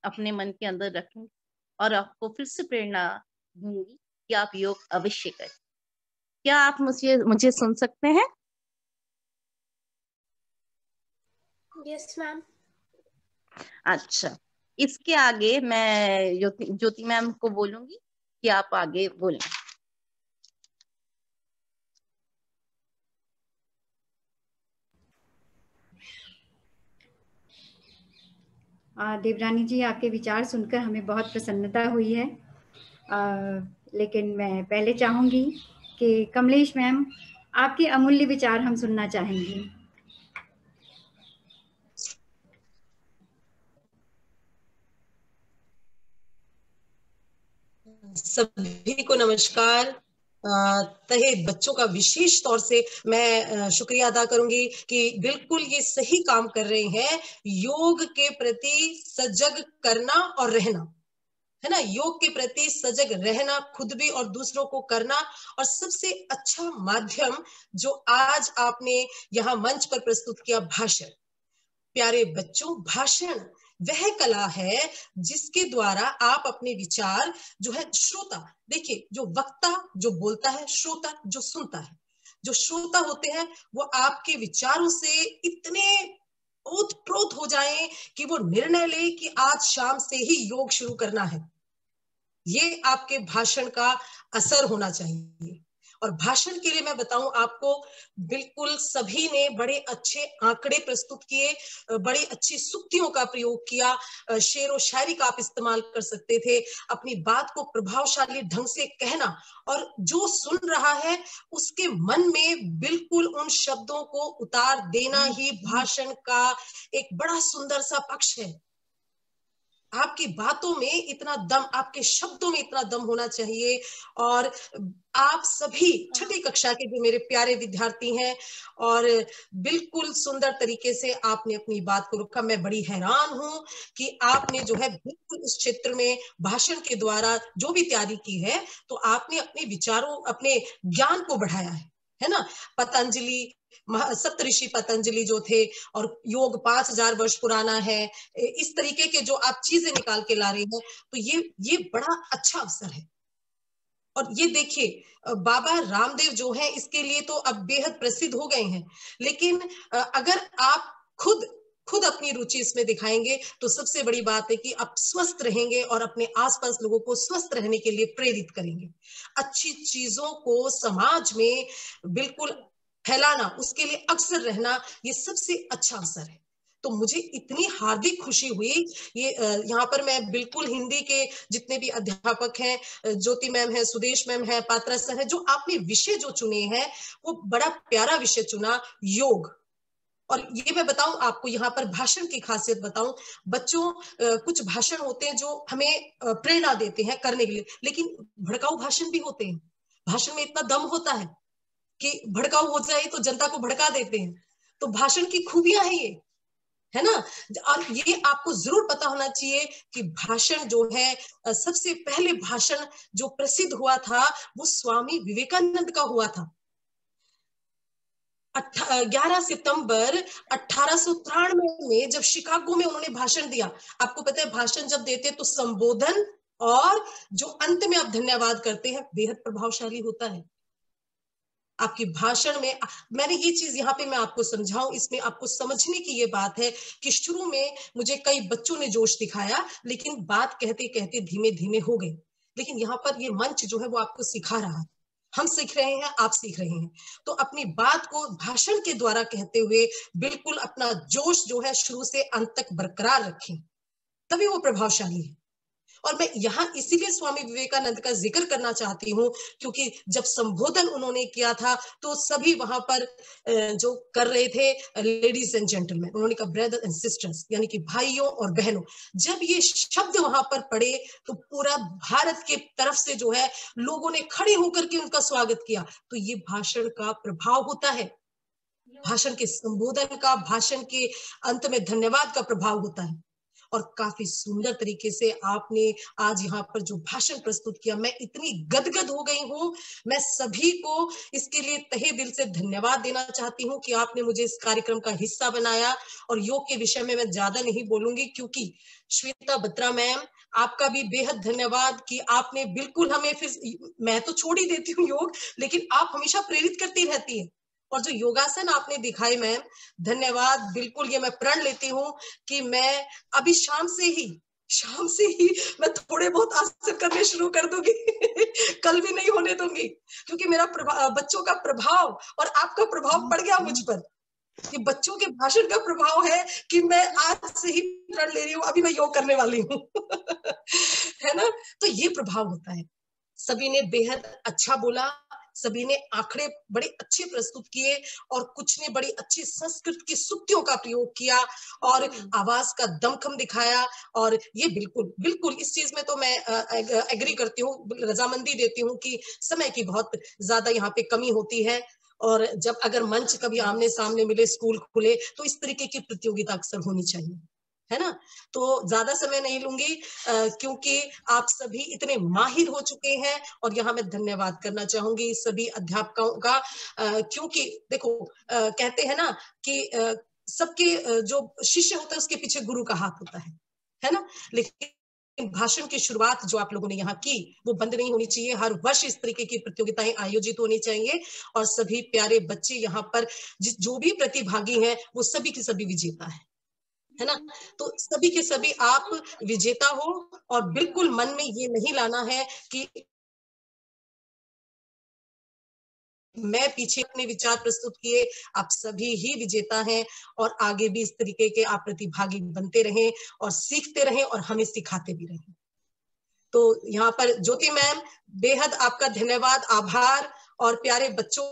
अपने मन के अंदर रखूंगी और आपको फिर से प्रेरणा दूंगी कि आप योग अवश्य करें। क्या आप मुझे सुन सकते हैं? Yes ma'am. अच्छा, इसके आगे मैं ज्योति मैम को बोलूंगी कि आप आगे बोलें। देवरानी जी, आपके विचार सुनकर हमें बहुत प्रसन्नता हुई है। लेकिन मैं पहले चाहूंगी कि कमलेश मैम, आपके अमूल्य विचार हम सुनना चाहेंगे। सभी को नमस्कार तहे बच्चों का विशेष तौर से मैं शुक्रिया अदा करूंगी कि बिल्कुल ये सही काम कर रहे हैं, योग के प्रति सजग करना और रहना, है ना। योग के प्रति सजग रहना, खुद भी और दूसरों को करना, और सबसे अच्छा माध्यम जो आज आपने यहाँ मंच पर प्रस्तुत किया, भाषण। प्यारे बच्चों, भाषण वह कला है जिसके द्वारा आप अपने विचार जो है, श्रोता, देखिए जो वक्ता जो बोलता है, श्रोता जो सुनता है, जो श्रोता होते हैं वो आपके विचारों से इतने ओतप्रोत हो जाएं कि वो निर्णय ले कि आज शाम से ही योग शुरू करना है। ये आपके भाषण का असर होना चाहिए। और भाषण के लिए मैं बताऊं आपको, बिल्कुल सभी ने बड़े अच्छे आंकड़े प्रस्तुत किए, बड़ी अच्छी सुक्तियों का प्रयोग किया, शेर और शायरी का आप इस्तेमाल कर सकते थे, अपनी बात को प्रभावशाली ढंग से कहना, और जो सुन रहा है उसके मन में बिल्कुल उन शब्दों को उतार देना ही भाषण का एक बड़ा सुंदर सा पक्ष है। आपकी बातों में इतना दम, आपके शब्दों में इतना दम होना चाहिए। और आप सभी छठी कक्षा के जो मेरे प्यारे विद्यार्थी हैं, और बिल्कुल सुंदर तरीके से आपने अपनी बात को रखा। मैं बड़ी हैरान हूं कि आपने जो है बिल्कुल इस क्षेत्र में भाषण के द्वारा जो भी तैयारी की है, तो आपने अपने विचारों, अपने ज्ञान को बढ़ाया है ना। पतंजलि, सप्तऋषि पतंजलि जो थे, और योग 5000 वर्ष पुराना है, इस तरीके के जो आप चीजें निकाल के ला रहे हैं, तो ये बड़ा अच्छा अवसर है। और ये देखिए बाबा रामदेव जो है इसके लिए तो अब बेहद प्रसिद्ध हो गए हैं, लेकिन अगर आप खुद अपनी रुचि इसमें दिखाएंगे तो सबसे बड़ी बात है कि आप स्वस्थ रहेंगे और अपने आसपास लोगों को स्वस्थ रहने के लिए प्रेरित करेंगे। अच्छी चीजों को समाज में बिल्कुल फैलाना, उसके लिए अक्सर रहना, ये सबसे अच्छा अवसर है। तो मुझे इतनी हार्दिक खुशी हुई। ये यहाँ पर मैं बिल्कुल हिंदी के जितने भी अध्यापक हैं, ज्योति मैम है, सुदेश मैम है, पात्रा सर है, जो आपने विषय जो चुने हैं वो बड़ा प्यारा विषय चुना, योग। और ये मैं बताऊं आपको, यहाँ पर भाषण की खासियत बताऊं, बच्चों कुछ भाषण होते हैं जो हमें प्रेरणा देते हैं करने के लिए, लेकिन भड़काऊ भाषण भी होते हैं। भाषण में इतना दम होता है कि भड़काऊ हो जाए तो जनता को भड़का देते हैं। तो भाषण की खूबियां हैं ये, है ना। और ये आपको जरूर पता होना चाहिए कि भाषण जो है, सबसे पहले भाषण जो प्रसिद्ध हुआ था वो स्वामी विवेकानंद का हुआ था। 11 सितंबर 1893 में जब शिकागो में उन्होंने भाषण दिया। आपको पता है भाषण जब देते तो संबोधन और जो अंत में आप धन्यवाद करते हैं बेहद प्रभावशाली होता है। आपकी भाषण में मैंने ये चीज यहाँ पे मैं आपको समझाऊं, इसमें आपको समझने की ये बात है कि शुरू में मुझे कई बच्चों ने जोश दिखाया, लेकिन बात कहते कहते धीमे धीमे हो गई। लेकिन यहाँ पर ये मंच जो है वो आपको सिखा रहा है, हम सीख रहे हैं, आप सीख रहे हैं। तो अपनी बात को भाषण के द्वारा कहते हुए बिल्कुल अपना जोश जो है शुरू से अंत तक बरकरार रखें, तभी वो प्रभावशाली है। और मैं यहाँ इसीलिए स्वामी विवेकानंद का जिक्र करना चाहती हूँ क्योंकि जब संबोधन उन्होंने किया था तो सभी वहां पर जो कर रहे थे, लेडीज एंड जेंटलमैन, उन्होंने कहा ब्रदर एंड सिस्टर्स, यानी कि भाइयों और बहनों। जब ये शब्द वहां पर पड़े तो पूरा भारत के तरफ से जो है लोगों ने खड़े होकर के उनका स्वागत किया। तो ये भाषण का प्रभाव होता है, भाषण के संबोधन का, भाषण के अंत में धन्यवाद का प्रभाव होता है। और काफी सुंदर तरीके से आपने आज यहाँ पर जो भाषण प्रस्तुत किया, मैं इतनी गदगद हो गई हूँ। मैं सभी को इसके लिए तहे दिल से धन्यवाद देना चाहती हूँ कि आपने मुझे इस कार्यक्रम का हिस्सा बनाया। और योग के विषय में मैं ज्यादा नहीं बोलूंगी क्योंकि श्वेता बत्रा मैम, आपका भी बेहद धन्यवाद कि आपने बिल्कुल हमें, फिर मैं तो छोड़ ही देती हूँ योग, लेकिन आप हमेशा प्रेरित करती रहती है। और जो योगासन आपने दिखाए मैम, धन्यवाद। बिल्कुल ये मैं प्रण लेती हूँ कि मैं अभी शाम से ही मैं थोड़े बहुत आसन करने शुरू कर दूंगी कल भी नहीं होने दूंगी, क्योंकि मेरा बच्चों का प्रभाव और आपका प्रभाव पड़ गया मुझ पर। कि बच्चों के भाषण का प्रभाव है कि मैं आज से ही प्रण ले रही हूँ, अभी मैं योग करने वाली हूँ है ना। तो ये प्रभाव होता है। सभी ने बेहद अच्छा बोला, सभी ने आंकड़े बड़े अच्छे प्रस्तुत किए और कुछ ने बड़ी अच्छी संस्कृत की सूक्तियों का प्रयोग किया और आवाज का दमखम दिखाया। और ये बिल्कुल बिल्कुल इस चीज में तो मैं एग्री करती हूँ, रजामंदी देती हूँ कि समय की बहुत ज्यादा यहाँ पे कमी होती है। और जब अगर मंच कभी आमने सामने मिले, स्कूल खुले, तो इस तरीके की प्रतियोगिता अक्सर होनी चाहिए, है ना। तो ज्यादा समय नहीं लूंगी क्योंकि आप सभी इतने माहिर हो चुके हैं। और यहाँ मैं धन्यवाद करना चाहूंगी सभी अध्यापकों का, क्योंकि देखो कहते हैं ना कि सबके जो शिष्य होता है उसके पीछे गुरु का हाथ होता है ना। लेकिन भाषण की शुरुआत जो आप लोगों ने यहाँ की वो बंद नहीं होनी चाहिए। हर वर्ष इस तरीके की प्रतियोगिताएं आयोजित होनी चाहिए और सभी प्यारे बच्चे यहाँ पर जो भी प्रतिभागी हैं वो सभी के सभी विजेता है ना। तो सभी के सभी आप विजेता हो और बिल्कुल मन में ये नहीं लाना है कि मैं पीछे अपने विचार प्रस्तुत किए। आप सभी ही विजेता हैं और आगे भी इस तरीके के आप प्रतिभागी बनते रहें और सीखते रहें और हमें सिखाते भी रहें। तो यहाँ पर ज्योति मैम बेहद आपका धन्यवाद, आभार। और प्यारे बच्चों,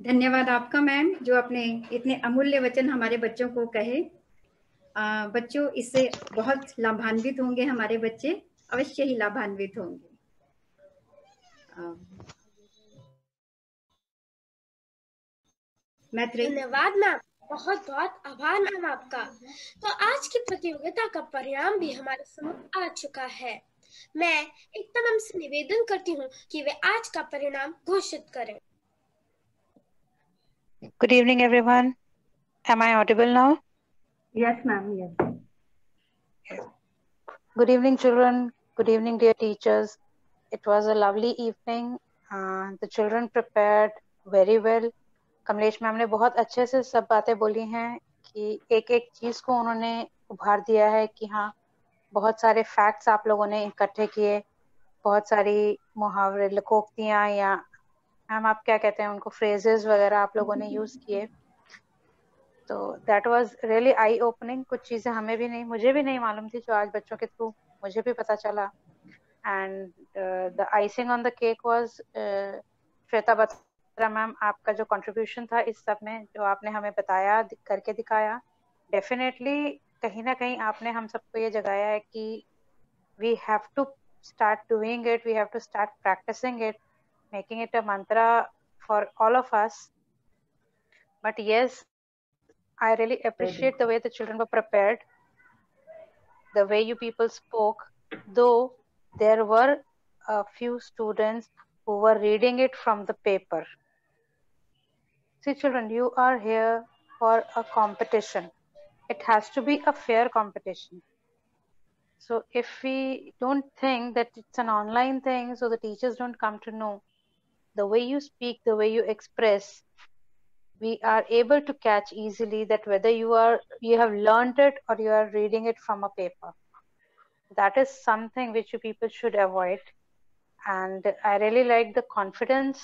धन्यवाद आपका मैम, जो अपने इतने अमूल्य वचन हमारे बच्चों को कहे। बच्चों इससे बहुत लाभान्वित होंगे, हमारे बच्चे अवश्य ही लाभान्वित होंगे। धन्यवाद मैम, बहुत बहुत आभार मैम आपका। तो आज की प्रतियोगिता का परिणाम भी हमारे सम्मुख आ चुका है। मैं एकदम हमसे निवेदन करती हूँ कि वे आज का परिणाम घोषित करें। Good evening, everyone. Am I audible now? Yes, ma'am. Yes. Good evening, children. Good evening, dear teachers. It was a lovely evening. The children prepared very well. Kamlesh ma'am ने बहुत अच्छे से सब बातें बोली हैं कि एक एक चीज को उन्होंने उभार दिया है कि हाँ, बहुत सारे फैक्ट्स आप लोगों ने इकट्ठे किए, बहुत सारी मुहावरे, लोकोक्तियां या मैम आप क्या कहते हैं उनको, फ्रेजेस वगैरह आप लोगों ने यूज किए। तो that was really I opening. कुछ चीजें हमें भी नहीं, मुझे भी नहीं मालूम थी, जो आज बच्चों के थ्रू मुझे भी पता चला। And the icing on the cake was Shweta Batra ma'am, आपका जो कंट्रीब्यूशन था इस सब में, जो आपने हमें बताया, करके दिखाया, डेफिनेटली कहीं ना कहीं आपने हम सबको ये जगाया है कि we have to start doing it, we have to start practising it, making it a mantra for all of us. But yes, I really appreciate the way the children were prepared, the way you people spoke, though there were a few students who were reading it from the paper. See children, you are here for a competition. It has to be a fair competition. So if we don't think that it's an online thing, so the teachers don't come to know, the way you speak, the way you express, we are able to catch easily that whether you have learned it or you are reading it from a paper. That is something which you people should avoid. And I really like the confidence,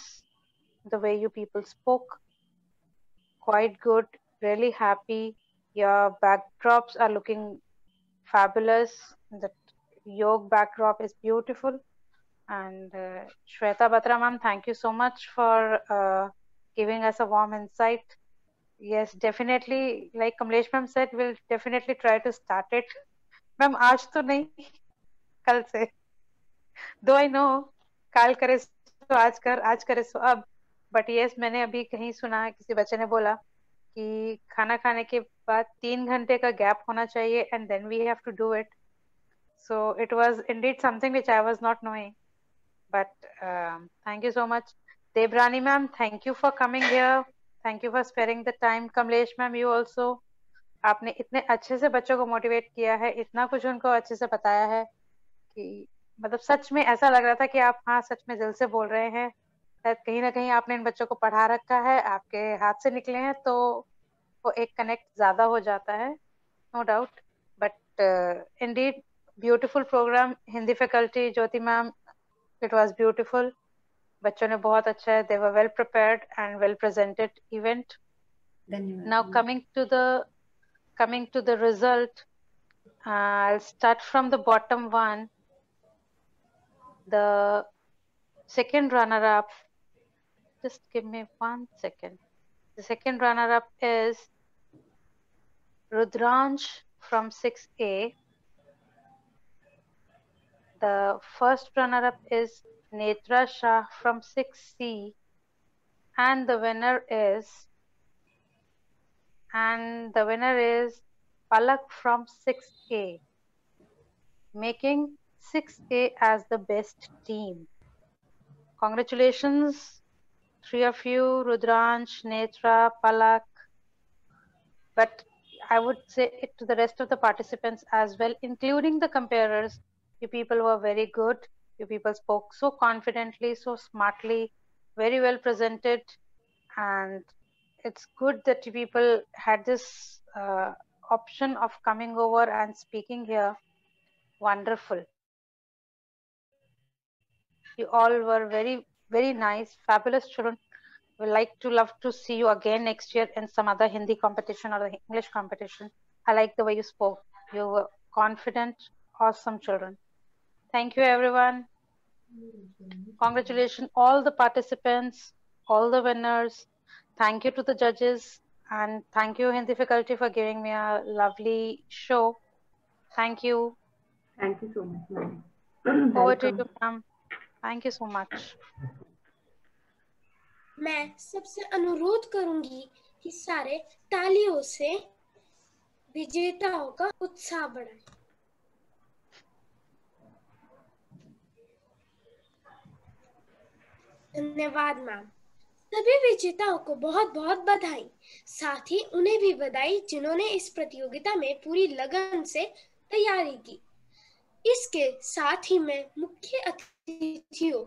the way you people spoke. Quite good, really happy. Your backdrops are looking fabulous. The yoga backdrop is beautiful. And Shweta Batra ma'am, thank you so much for giving us a warm insight. Yes, definitely, like Kamlesh ma'am said, we'll definitely try to start it. Ma'am, आज तो नहीं, कल से. Though I know, काल करे सो आज कर, आज करे सो अब. But yes, मैंने अभी कहीं सुना, किसी बच्चे ने बोला कि खाना खाने के बाद 3 घंटे का गैप होना चाहिए, and then we have to do it. So it was indeed something which I was not knowing. But thank you so much. Debrani ma'am, thank you for coming here. Thank you for sparing the time. Kamlesh ma'am, you also. आपने इतने अच्छे से बच्चों को motivate किया है, इतना कुछ उनको अच्छे से बताया है कि मतलब सच में ऐसा लग रहा था कि आप हाँ सच में दिल से बोल रहे हैं। शायद कहीं ना कहीं आपने इन बच्चों को पढ़ा रखा है, आपके हाथ से निकले हैं, तो वो एक कनेक्ट ज्यादा हो जाता है, no doubt. But indeed beautiful programme. Hindi faculty Jyoti ma'am, it was beautiful. बच्चों ने बहुत अच्छा है, they were well prepared and well presented event. Now coming to the result, I'll start from the bottom one. The second runner-up, just give me 1 second. The second runner-up is Rudransh from 6A. The first runner-up is Netra Shah from 6C. And the winner is Palak from 6A, making 6A as the best team. Congratulations, three of you, Rudransh, Netra, Palak. But I would say it to the rest of the participants as well, including the comparers. You people were very good. You people spoke so confidently, so smartly, very well presented. And it's good that you people had this option of coming over and speaking here. Wonderful. You all were very, very nice, fabulous children. We love to see you again next year in some other Hindi competition or the English competition. I like the way you spoke. You were confident, awesome children. Thank you, everyone. Congratulations, all the participants, all the winners. Thank you to the judges, and thank you, Hindi faculty, for giving me a lovely show. Thank you. Thank you so much, ma'am. Over to you, ma'am. Thank you so much. मैं सबसे अनुरोध करूंगी कि सारे तालियों से विजेताओं का उत्साह बढ़ाएं। धन्यवाद मैम। सभी विजेताओं को बहुत बहुत बधाई। साथ ही उन्हें भी बधाई जिन्होंने इस प्रतियोगिता में पूरी लगन से तैयारी की। इसके साथ ही मैं मुख्य अतिथियों,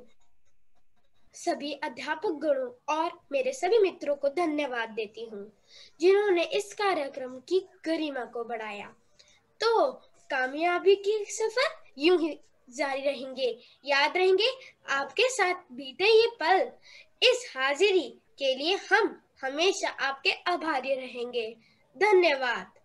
सभी अध्यापक गणों और मेरे सभी मित्रों को धन्यवाद देती हूँ जिन्होंने इस कार्यक्रम की गरिमा को बढ़ाया। तो कामयाबी की सफर यूं ही जारी रहेंगे। याद रहेंगे आपके साथ बीते ये पल। इस हाजिरी के लिए हम हमेशा आपके आभारी रहेंगे। धन्यवाद।